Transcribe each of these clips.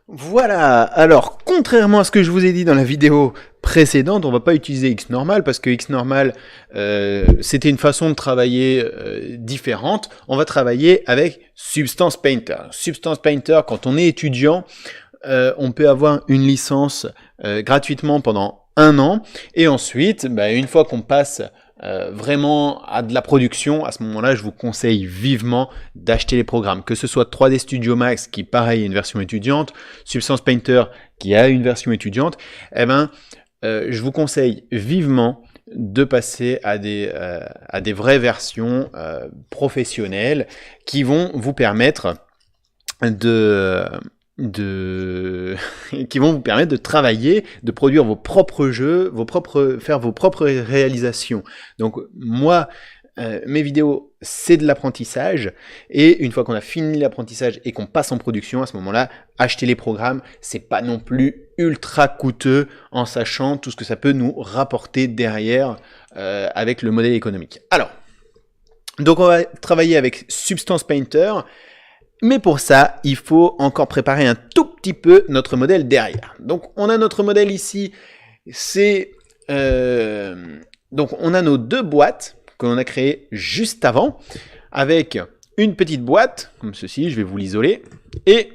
Voilà, alors contrairement à ce que je vous ai dit dans la vidéo précédente, on va pas utiliser Xnormal parce que Xnormal c'était une façon de travailler différente. On va travailler avec Substance Painter. Substance Painter, quand on est étudiant, on peut avoir une licence gratuitement pendant 1 an et ensuite, une fois qu'on passe vraiment à de la production, à ce moment-là, je vous conseille vivement d'acheter les programmes, que ce soit 3D Studio Max qui pareil est une version étudiante, Substance Painter qui a une version étudiante, je vous conseille vivement de passer à des vraies versions professionnelles qui vont vous permettre qui vont vous permettre de travailler, de produire vos propres jeux, faire vos propres réalisations. Donc moi, mes vidéos, c'est de l'apprentissage, et une fois qu'on a fini l'apprentissage et qu'on passe en production, à ce moment-là, acheter les programmes, c'est pas non plus ultra coûteux en sachant tout ce que ça peut nous rapporter derrière avec le modèle économique. Alors, donc on va travailler avec Substance Painter. Mais pour ça, il faut encore préparer un tout petit peu notre modèle derrière. Donc, on a notre modèle ici. Donc, on a nos 2 boîtes que l'on a créées juste avant, avec une petite boîte, comme ceci, je vais vous l'isoler, et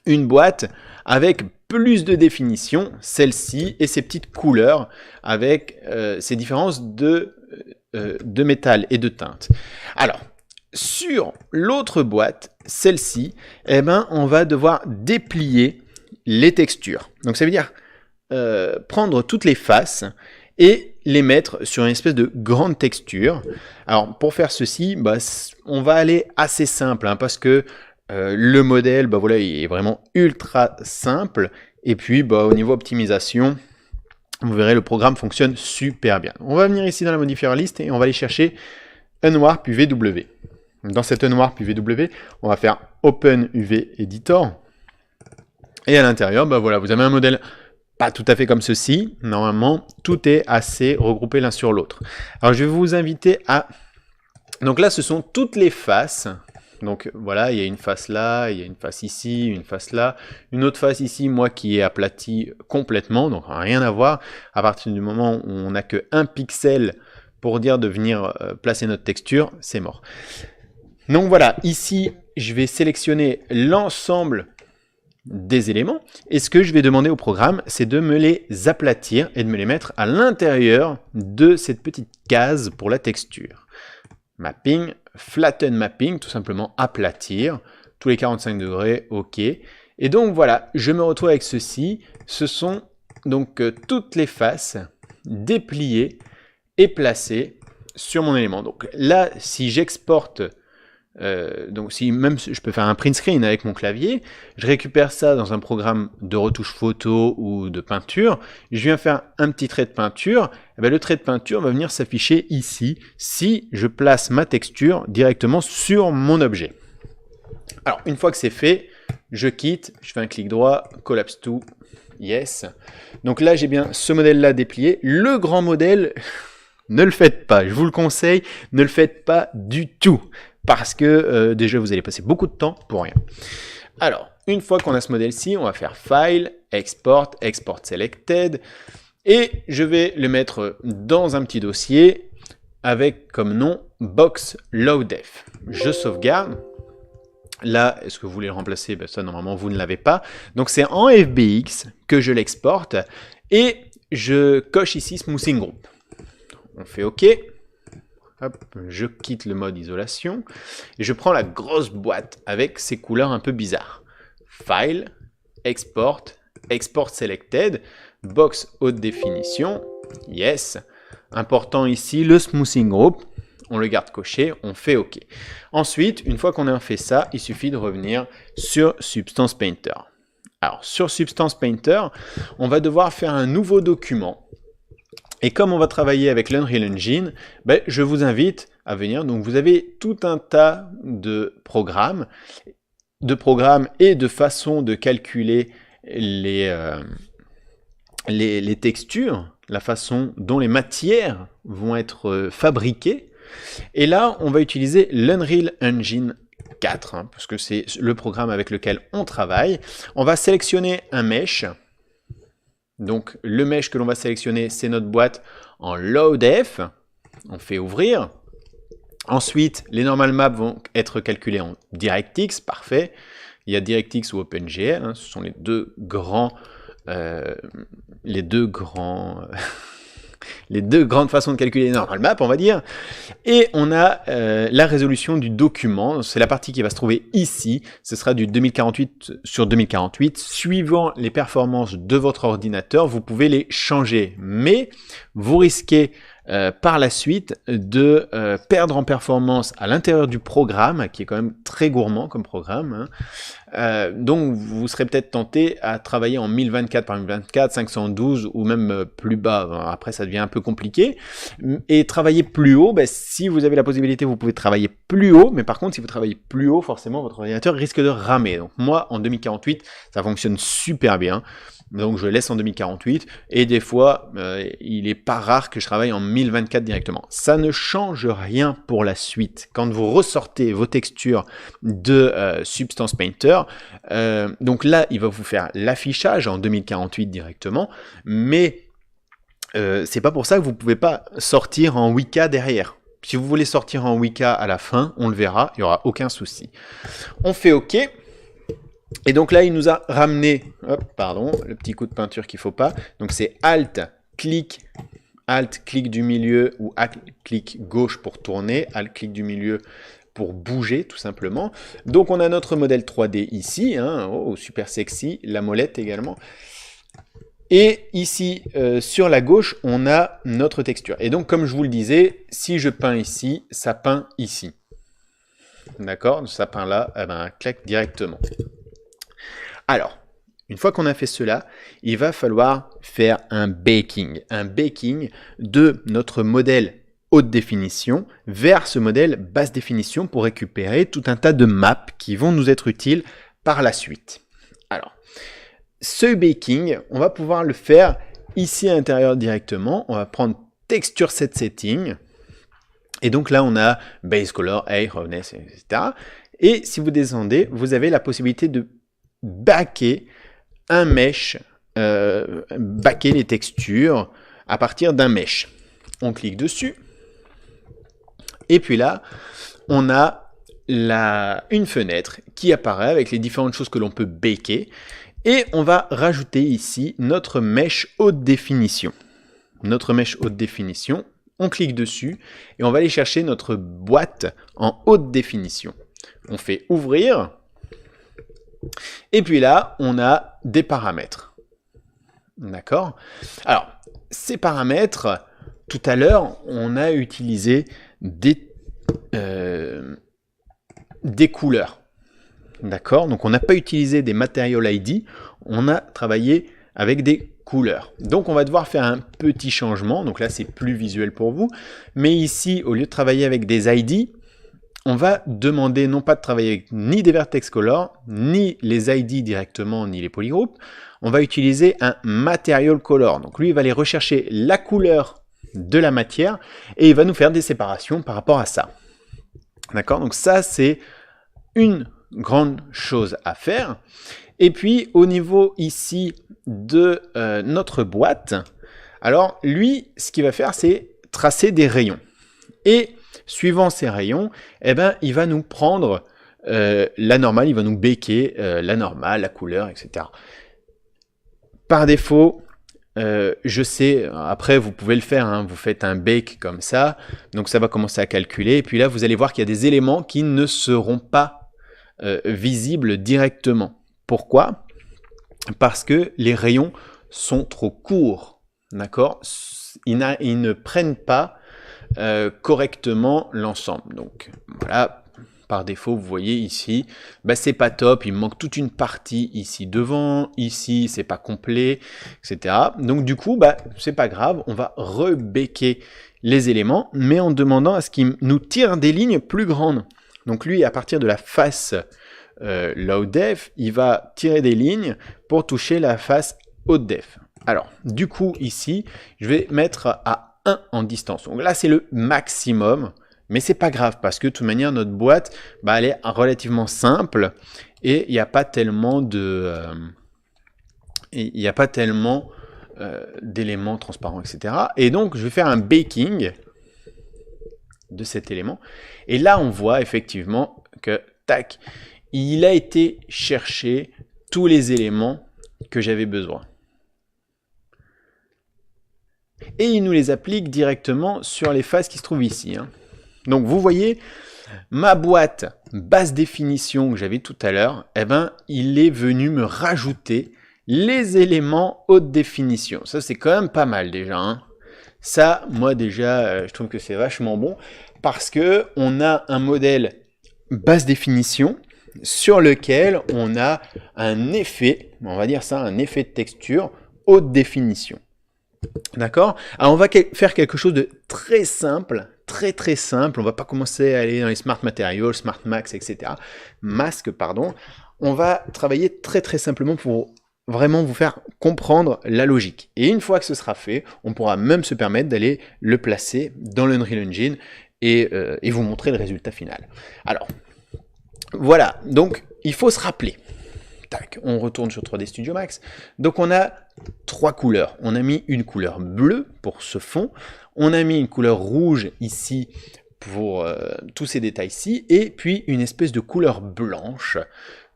une boîte avec plus de définition, celle-ci, et ses petites couleurs, avec ces différences de métal et de teinte. Alors, sur l'autre boîte, celle-ci, on va devoir déplier les textures. Donc ça veut dire prendre toutes les faces et les mettre sur une espèce de grande texture. Alors pour faire ceci, on va aller assez simple, parce que le modèle, il est vraiment ultra simple. Et puis au niveau optimisation, vous verrez, le programme fonctionne super bien. On va venir ici dans la modifier liste et on va aller chercher Unwarp UVW. Dans cet Unwarp UVW, on va faire Open UV Editor. Et à l'intérieur, vous avez un modèle pas tout à fait comme ceci. Normalement, tout est assez regroupé l'un sur l'autre. Alors, je vais vous inviter à... Donc là, ce sont toutes les faces. Donc voilà, il y a une face là, il y a une face ici, une face là, une autre face ici, moi qui est aplati complètement, donc rien à voir. À partir du moment où on n'a que 1 pixel pour dire de venir placer notre texture, c'est mort. Donc voilà, ici, je vais sélectionner l'ensemble des éléments. Et ce que je vais demander au programme, c'est de me les aplatir et de me les mettre à l'intérieur de cette petite case pour la texture. Mapping, flatten mapping, tout simplement aplatir, tous les 45 degrés, ok. Et donc voilà, je me retrouve avec ceci. Ce sont donc toutes les faces dépliées et placées sur mon élément. Donc là, si j'exporte... donc si même je peux faire un print screen avec mon clavier, je récupère ça dans un programme de retouche photo ou de peinture, je viens faire un petit trait de peinture, et le trait de peinture va venir s'afficher ici si je place ma texture directement sur mon objet. Alors une fois que c'est fait, je quitte, je fais un clic droit, collapse to, yes. Donc là j'ai bien ce modèle là déplié. Le grand modèle, ne le faites pas, je vous le conseille, ne le faites pas du tout. Parce que déjà vous allez passer beaucoup de temps pour rien. Alors, une fois qu'on a ce modèle-ci, on va faire File, Export, Export Selected, et je vais le mettre dans un petit dossier avec comme nom Box Low-Def. Je sauvegarde. Là, est-ce que vous voulez le remplacer? Ça, normalement, vous ne l'avez pas. Donc, c'est en FBX que je l'exporte, et je coche ici Smoothing Group. On fait OK. Hop, je quitte le mode isolation et je prends la grosse boîte avec ces couleurs un peu bizarres. File, Export, Export Selected, Box Haute Définition, Yes. Important ici, le Smoothing Group, on le garde coché, on fait OK. Ensuite, une fois qu'on a fait ça, il suffit de revenir sur Substance Painter. Alors, sur Substance Painter, on va devoir faire un nouveau document. Et comme on va travailler avec l'Unreal Engine, je vous invite à venir. Donc vous avez tout un tas de programmes et de façons de calculer les textures, la façon dont les matières vont être fabriquées. Et là, on va utiliser l'Unreal Engine 4, hein, parce que c'est le programme avec lequel on travaille. On va sélectionner un mesh. Donc le mesh que l'on va sélectionner, c'est notre boîte en loadf. On fait ouvrir. Ensuite, les normal maps vont être calculées en DirectX, parfait. Il y a DirectX ou OpenGL, hein, ce sont les deux grandes façons de calculer les normal maps, on va dire. Et on a la résolution du document, c'est la partie qui va se trouver ici. Ce sera du 2048 sur 2048. Suivant les performances de votre ordinateur, vous pouvez les changer. Mais vous risquez par la suite de perdre en performance à l'intérieur du programme, qui est quand même très gourmand comme programme, hein. Donc vous serez peut-être tenté à travailler en 1024 par 1024, 512 ou même plus bas. Après ça devient un peu compliqué. Et travailler plus haut, ben, si vous avez la possibilité, vous pouvez travailler plus haut, mais par contre si vous travaillez plus haut, forcément votre ordinateur risque de ramer. Donc moi en 2048, ça fonctionne super bien. Donc je laisse en 2048 et des fois il n'est pas rare que je travaille en 1024 directement. Ça ne change rien pour la suite. Quand vous ressortez vos textures de Substance Painter, donc là il va vous faire l'affichage en 2048 directement, mais c'est pas pour ça que vous pouvez pas sortir en 8K derrière. Si vous voulez sortir en 8K à la fin, on le verra, il n'y aura aucun souci. On fait OK. Et donc là, il nous a ramené, hop, pardon, le petit coup de peinture qu'il ne faut pas. Donc c'est Alt, clic du milieu ou Alt, clic gauche pour tourner, Alt, clic du milieu pour bouger tout simplement. Donc on a notre modèle 3D ici, hein, oh, super sexy, la molette également. Et ici, sur la gauche, on a notre texture. Et donc, comme je vous le disais, si je peins ici, ça peint ici. D'accord? Ça peint là, eh ben, claque directement. Alors, une fois qu'on a fait cela, il va falloir faire un baking de notre modèle haute définition vers ce modèle basse définition pour récupérer tout un tas de maps qui vont nous être utiles par la suite. Alors, ce baking, on va pouvoir le faire ici à l'intérieur directement. On va prendre Texture Set Setting. Et donc là, on a Base Color, Air, Roughness, etc. Et si vous descendez, vous avez la possibilité de backer un mesh, backer les textures à partir d'un mesh. On clique dessus. Et puis là, on a une fenêtre qui apparaît avec les différentes choses que l'on peut baker. Et on va rajouter ici notre mesh haute définition. Notre mesh haute définition, on clique dessus et on va aller chercher notre boîte en haute définition. On fait ouvrir. Et puis là, on a des paramètres. D'accord? Alors, ces paramètres, tout à l'heure, on a utilisé des couleurs. D'accord? Donc, on n'a pas utilisé des Material ID, on a travaillé avec des couleurs. Donc, on va devoir faire un petit changement. Donc là, c'est plus visuel pour vous. Mais ici, au lieu de travailler avec des ID, on va demander non pas de travailler avec ni des vertex color, ni les ID directement, ni les polygroups. On va utiliser un material color. Donc lui, il va aller rechercher la couleur de la matière et il va nous faire des séparations par rapport à ça. D'accord? Donc ça, c'est une grande chose à faire. Et puis, au niveau ici de notre boîte, alors lui, ce qu'il va faire, c'est tracer des rayons. Et suivant ces rayons, eh ben, il va nous prendre la normale, il va nous baker la normale, la couleur, etc. Par défaut, je sais, après vous pouvez le faire, hein, vous faites un bake comme ça, donc ça va commencer à calculer, et puis là vous allez voir qu'il y a des éléments qui ne seront pas visibles directement. Pourquoi? Parce que les rayons sont trop courts, d'accord? Ils ne prennent pas correctement l'ensemble. Donc voilà, par défaut, vous voyez ici, bah, c'est pas top, il me manque toute une partie ici devant, ici c'est pas complet, etc. Donc du coup, bah, c'est pas grave, on va rebéquer les éléments, mais en demandant à ce qu'il nous tire des lignes plus grandes. Donc lui, à partir de la face low def, il va tirer des lignes pour toucher la face haute def. Alors, du coup, ici, je vais mettre à 1 en distance. Donc là, c'est le maximum. Mais c'est pas grave, parce que de toute manière, notre boîte, elle est relativement simple, et il n'y a pas tellement d'éléments transparents, etc. Et donc, je vais faire un baking de cet élément. Et là, on voit effectivement que, tac, il a été chercher tous les éléments que j'avais besoin. Et il nous les applique directement sur les phases qui se trouvent ici. Donc vous voyez, ma boîte basse définition que j'avais tout à l'heure, il est venu me rajouter les éléments haute définition. Ça, c'est quand même pas mal déjà. Ça, moi déjà, je trouve que c'est vachement bon parce que on a un modèle basse définition sur lequel on a un effet, on va dire ça, un effet de texture haute définition. D'accord? Alors, on va faire quelque chose de très simple, très simple. On va pas commencer à aller dans les Smart Materials, Smart Max, etc. Masque, pardon. On va travailler très simplement pour vraiment vous faire comprendre la logique. Et une fois que ce sera fait, on pourra même se permettre d'aller le placer dans l'Unreal Engine et vous montrer le résultat final. Alors, voilà. Donc, il faut se rappeler. Tac, on retourne sur 3D Studio Max. Donc on a 3 couleurs. On a mis une couleur bleue pour ce fond. On a mis une couleur rouge ici pour tous ces détails-ci. Et puis une espèce de couleur blanche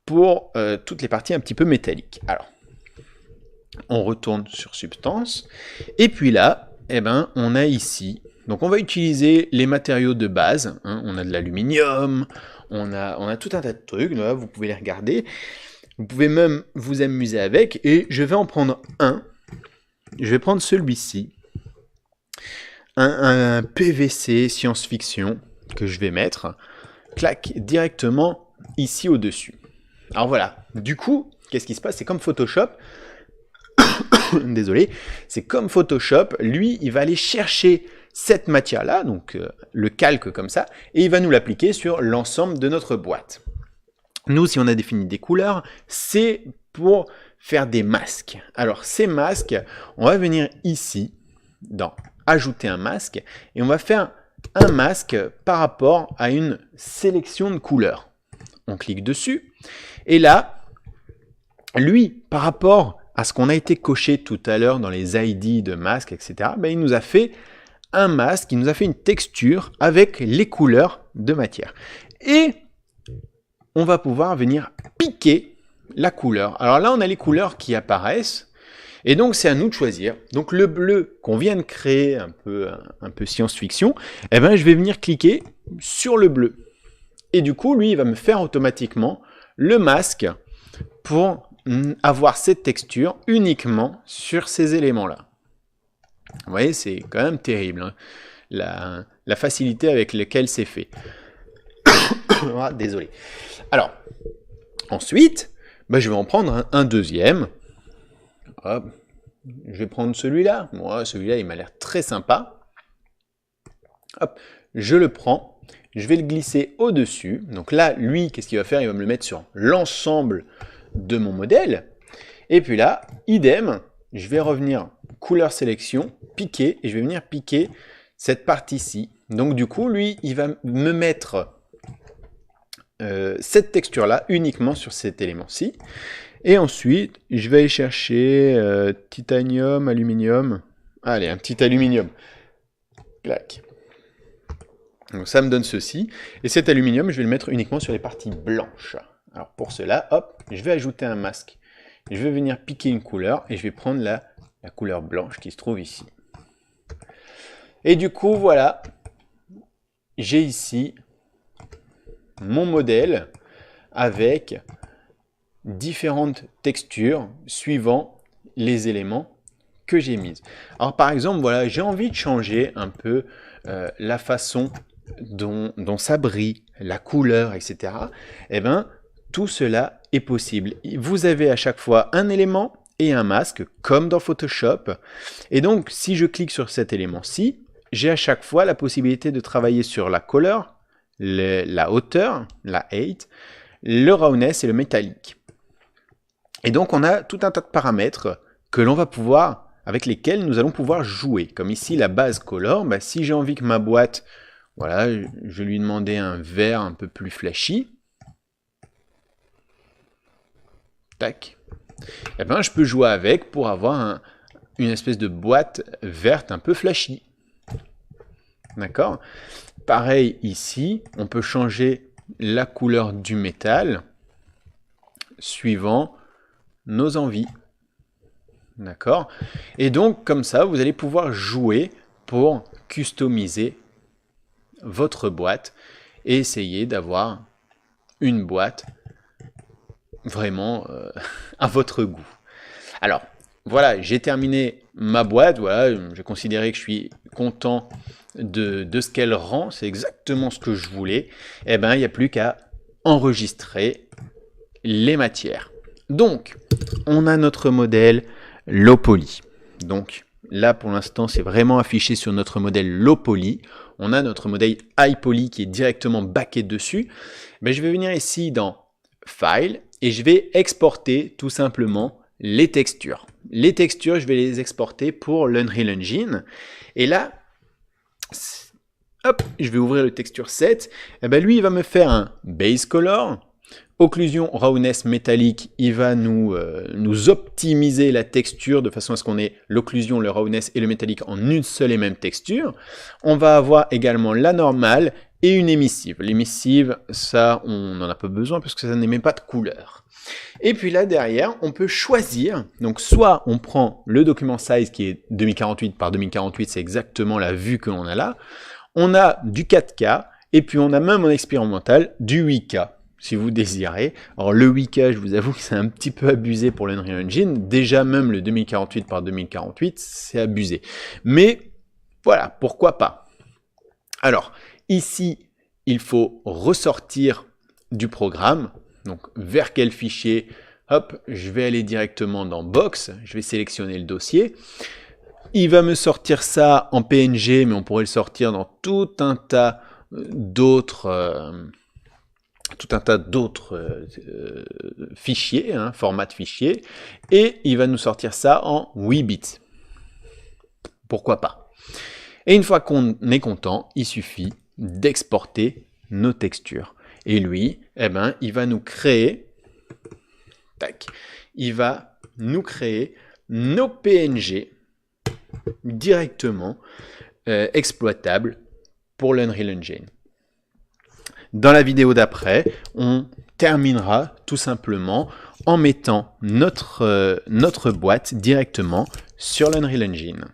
pour toutes les parties un petit peu métalliques. Alors, on retourne sur Substance. Et puis là, on a ici. Donc on va utiliser les matériaux de base. On a de l'aluminium. On a tout un tas de trucs. Là, vous pouvez les regarder. Vous pouvez même vous amuser avec, et je vais en prendre un. Je vais prendre celui-ci. Un PVC science-fiction que je vais mettre, clac, directement ici au-dessus. Alors voilà, du coup, qu'est-ce qui se passe? C'est comme Photoshop. Désolé, c'est comme Photoshop. Lui, il va aller chercher cette matière-là, donc le calque comme ça, et il va nous l'appliquer sur l'ensemble de notre boîte. Nous, si on a défini des couleurs, c'est pour faire des masques. Alors, ces masques, on va venir ici, dans Ajouter un masque, et on va faire un masque par rapport à une sélection de couleurs. On clique dessus, et là, lui, par rapport à ce qu'on a été coché tout à l'heure dans les ID de masques, etc., il nous a fait un masque, il nous a fait une texture avec les couleurs de matière. Et on va pouvoir venir piquer la couleur. Alors là, on a les couleurs qui apparaissent, et donc c'est à nous de choisir. Donc le bleu qu'on vient de créer, un peu science-fiction, je vais venir cliquer sur le bleu. Et du coup, lui, il va me faire automatiquement le masque pour avoir cette texture uniquement sur ces éléments-là. Vous voyez, c'est quand même terrible, la facilité avec laquelle c'est fait. Ah, désolé. Alors, ensuite, je vais en prendre un deuxième. Hop. Je vais prendre celui-là. Moi, celui-là, il m'a l'air très sympa. Hop, je le prends. Je vais le glisser au-dessus. Donc là, lui, qu'est-ce qu'il va faire? Il va me le mettre sur l'ensemble de mon modèle. Et puis là, idem, je vais revenir couleur sélection, piquer, et je vais venir piquer cette partie-ci. Donc du coup, lui, il va me mettre cette texture-là uniquement sur cet élément-ci. Et ensuite, je vais aller chercher titanium, aluminium. Allez, un petit aluminium. Clac. Donc ça me donne ceci. Et cet aluminium, je vais le mettre uniquement sur les parties blanches. Alors pour cela, hop, je vais ajouter un masque. Je vais venir piquer une couleur et je vais prendre la couleur blanche qui se trouve ici. Et du coup, voilà, j'ai ici mon modèle avec différentes textures suivant les éléments que j'ai mis. Alors par exemple, voilà, j'ai envie de changer un peu la façon dont ça brille, la couleur, etc. Tout cela est possible. Vous avez à chaque fois un élément et un masque, comme dans Photoshop. Et donc, si je clique sur cet élément-ci, j'ai à chaque fois la possibilité de travailler sur la couleur, la hauteur, la height, le roughness et le métallique. Et donc, on a tout un tas de paramètres que l'on va pouvoir, avec lesquels nous allons pouvoir jouer. Comme ici, la base color, si j'ai envie que ma boîte, Voilà, je lui demandais un vert un peu plus flashy. Tac. Et ben, je peux jouer avec pour avoir une espèce de boîte verte un peu flashy. D'accord? Pareil ici, on peut changer la couleur du métal suivant nos envies. D'accord? Et donc, comme ça, vous allez pouvoir jouer pour customiser votre boîte et essayer d'avoir une boîte vraiment à votre goût. Alors, voilà, j'ai terminé ma boîte. Voilà, j'ai considéré que je suis content de ce qu'elle rend. C'est exactement ce que je voulais. Eh bien, il n'y a plus qu'à enregistrer les matières. Donc, on a notre modèle low poly. Donc, là, pour l'instant, c'est vraiment affiché sur notre modèle low poly. On a notre modèle high poly qui est directement backé dessus. Mais je vais venir ici dans File et je vais exporter tout simplement les textures. Les textures, je vais les exporter pour l'Unreal Engine. Et là, hop, je vais ouvrir le texture set. Et ben lui, il va me faire un base color. Occlusion roughness métallique, il va nous optimiser la texture de façon à ce qu'on ait l'occlusion, le roughness et le métallique en une seule et même texture. On va avoir également la normale et une émissive. L'émissive, ça, on n'en a pas besoin parce que ça n'émet pas de couleur. Et puis là, derrière, on peut choisir. Donc, soit on prend le document size qui est 2048 par 2048, c'est exactement la vue que l'on a là. On a du 4K et puis on a même en expérimental du 8K. Si vous désirez. Alors le 8K, je vous avoue que c'est un petit peu abusé pour l'Unreal Engine. Déjà même le 2048 par 2048, c'est abusé. Mais voilà, pourquoi pas. Alors ici, il faut ressortir du programme. Donc vers quel fichier? Hop, je vais aller directement dans Box. Je vais sélectionner le dossier. Il va me sortir ça en PNG, mais on pourrait le sortir dans tout un tas d'autres... fichiers, format de fichiers, et il va nous sortir ça en 8 bits. Pourquoi pas? Et une fois qu'on est content, il suffit d'exporter nos textures. Et lui, eh ben, il va nous créer, tac, il va nous créer nos PNG directement exploitables pour l'Unreal Engine. Dans la vidéo d'après, on terminera tout simplement en mettant notre boîte directement sur l'Unreal Engine.